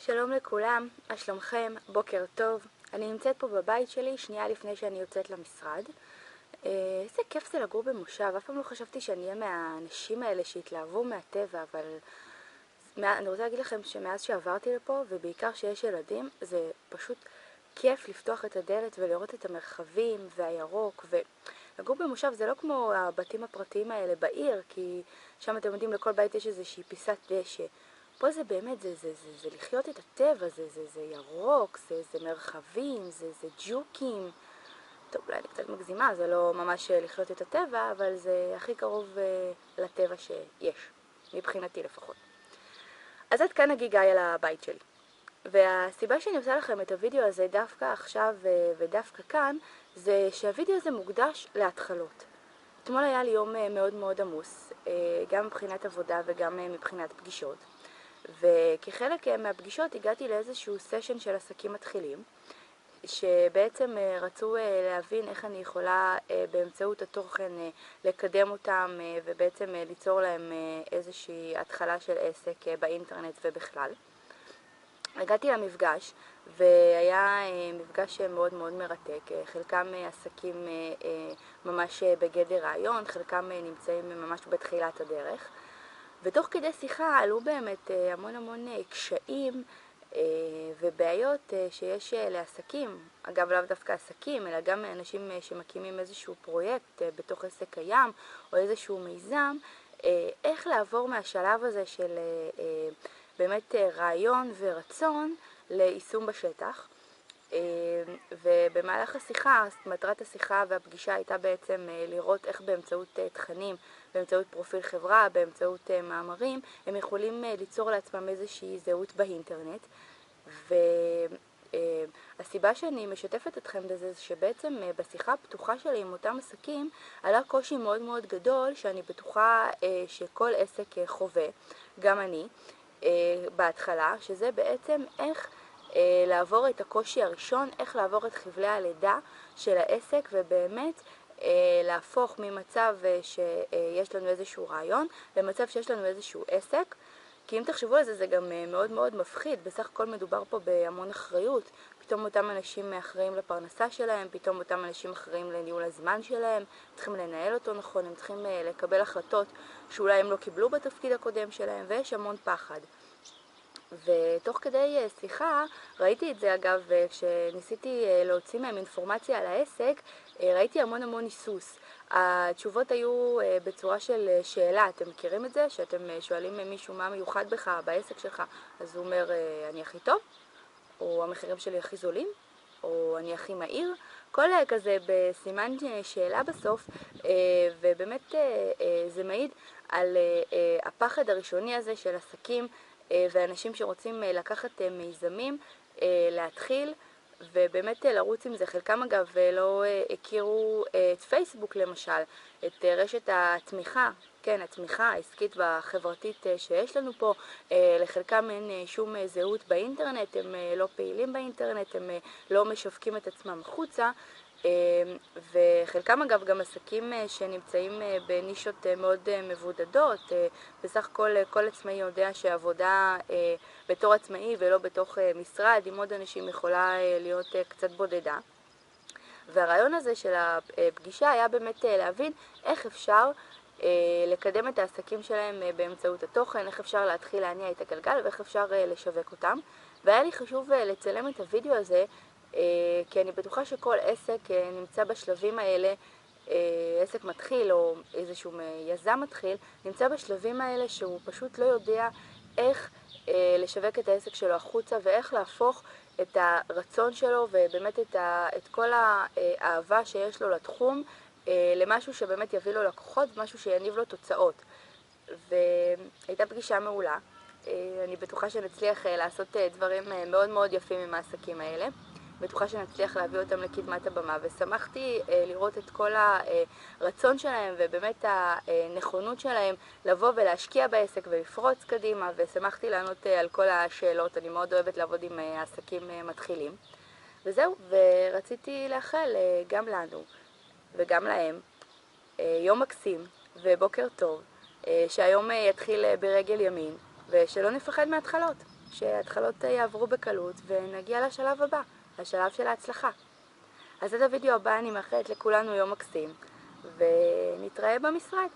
שלום לכולם, מה שלומכם? בוקר טוב. אני נמצאת פה בבית שלי שנייה לפני שאני יוצאת למשרד. איזה כיף זה לגור במושב, אף פעם לא חשבתי שאני אהיה מהאנשים האלה שהתלהבו מהטבע, אבל אני רוצה להגיד לכם שמאז שעברתי לפה, ובעיקר שיש ילדים, זה פשוט כיף לפתוח את הדלת ולראות את המרחבים והירוק, ולגור במושב זה לא כמו הבתים הפרטיים האלה בעיר, כי שם אתם יודעים לכל בית יש איזושהי פיסת דשא. פה זה באמת, זה לחיות את הטבע, זה ירוק, זה מרחבים, זה ג'וקים. טוב, אולי אני קצת מגזימה, זה לא ממש לחיות את הטבע, אבל זה הכי קרוב לטבע שיש, מבחינתי לפחות. אז עד כאן הגיגה על הבית שלי. והסיבה שאני עושה לכם את הוידאו הזה דווקא עכשיו ודווקא כאן, זה שהוידאו הזה מוקדש להתחלות. אתמול היה לי יום מאוד מאוד עמוס, גם מבחינת עבודה וגם מבחינת פגישות. וכחלק מהפגישות הגעתי לאיזשהו סשן של עסקים מתחילים, שבעצם רצו להבין איך אני יכולה באמצעות התוכן לקדם אותם ובעצם ליצור להם איזושהי התחלה של עסק באינטרנט ובכלל. הגעתי למפגש והיה מפגש מאוד מאוד מרתק, חלקם עסקים ממש בגדר רעיון, חלקם נמצאים ממש בתחילת הדרך. ותוך כדי שיחה עלו באמת המון קשיים ובעיות שיש לעסקים, אגב לאו דווקא עסקים, אלא גם אנשים שמקימים איזשהו פרויקט בתוך עסק קיים או איזשהו מיזם, איך לעבור מהשלב הזה של באמת רעיון ורצון ליישום בשטח. ובמהלך השיחה, מטרת השיחה והפגישה הייתה בעצם לראות איך באמצעות תכנים, באמצעות פרופיל חברה, באמצעות מאמרים, הם יכולים ליצור לעצמם איזושהי זהות באינטרנט. והסיבה שאני משתפת אתכם בזה זה שבעצם בשיחה הפתוחה שלי עם אותם עסקים עלה קושי מאוד מאוד גדול שאני בטוחה שכל עסק חווה, גם אני, בהתחלה, שזה בעצם איך לעבור את הקושי הראשון, איך לעבור את חבלי הלידה של העסק ובאמת להפוך ממצב שיש לנו איזשהו רעיון למצב שיש לנו איזשהו עסק. כי אם תחשבו על זה, זה גם מאוד מאוד מפחיד, בסך הכל מדובר פה בהמון אחריות, פתאום אותם אנשים אחראים לפרנסה שלהם, פתאום אותם אנשים אחראים לניהול הזמן שלהם, צריכים לנהל אותו נכון, הם צריכים לקבל החלטות שאולי הם לא קיבלו בתפקיד הקודם שלהם, ויש המון פחד. ותוך כדי שיחה, ראיתי את זה אגב, כשניסיתי להוציא מהם אינפורמציה על העסק, ראיתי המון היסוס. התשובות היו בצורה של שאלה, אתם מכירים את זה? שאתם שואלים מישהו מה מיוחד בך בעסק שלך, אז הוא אומר אני הכי טוב, או המחירים שלי הכי זולים, או אני הכי מהיר, כל כזה בסימן שאלה בסוף, ובאמת זה מעיד על הפחד הראשוני הזה של עסקים ואנשים שרוצים לקחת מיזמים, להתחיל ובאמת לרוץ עם זה. חלקם אגב לא הכירו את פייסבוק למשל, את רשת התמיכה, כן, התמיכה העסקית והחברתית שיש לנו פה. לחלקם אין שום זהות באינטרנט, הם לא פעילים באינטרנט, הם לא משווקים את עצמם חוצה, וחלקם אגב גם עסקים שנמצאים בנישות מאוד מבודדות. בסך הכל כל עצמאי יודע שעבודה בתור עצמאי ולא בתוך משרד עם עוד אנשים יכולה להיות קצת בודדה. והרעיון הזה של הפגישה היה באמת להבין איך אפשר לקדם את העסקים שלהם באמצעות התוכן, איך אפשר להתחיל להניע את הגלגל ואיך אפשר לשווק אותם. והיה לי חשוב לצלם את הוידאו הזה, כי אני בטוחה שכל עסק נמצא בשלבים האלה, עסק מתחיל או איזשהו יזם מתחיל, נמצא בשלבים האלה שהוא פשוט לא יודע איך לשווק את העסק שלו החוצה ואיך להפוך את הרצון שלו ובאמת את כל האהבה שיש לו לתחום למשהו שבאמת יביא לו לקוחות, משהו שיניב לו תוצאות. והייתה פגישה מעולה. אני בטוחה שנצליח לעשות דברים מאוד מאוד יפים עם העסקים האלה. בטוחה שנצליח להביא אותם לקדמת הבמה, ושמחתי לראות את כל הרצון שלהם ובאמת הנכונות שלהם לבוא ולהשקיע בעסק ולפרוץ קדימה, ושמחתי לענות על כל השאלות. אני מאוד אוהבת לעבוד עם עסקים מתחילים. וזהו, ורציתי לאחל גם לנו וגם להם יום מקסים ובוקר טוב, שהיום יתחיל ברגל ימין ושלא נפחד מהתחלות. שההתחלות יעברו בקלות ונגיע לשלב הבא, השלב של ההצלחה. אז עד הוידאו הבא אני מאחלת לכולנו יום מקסים, ונתראה במשרד.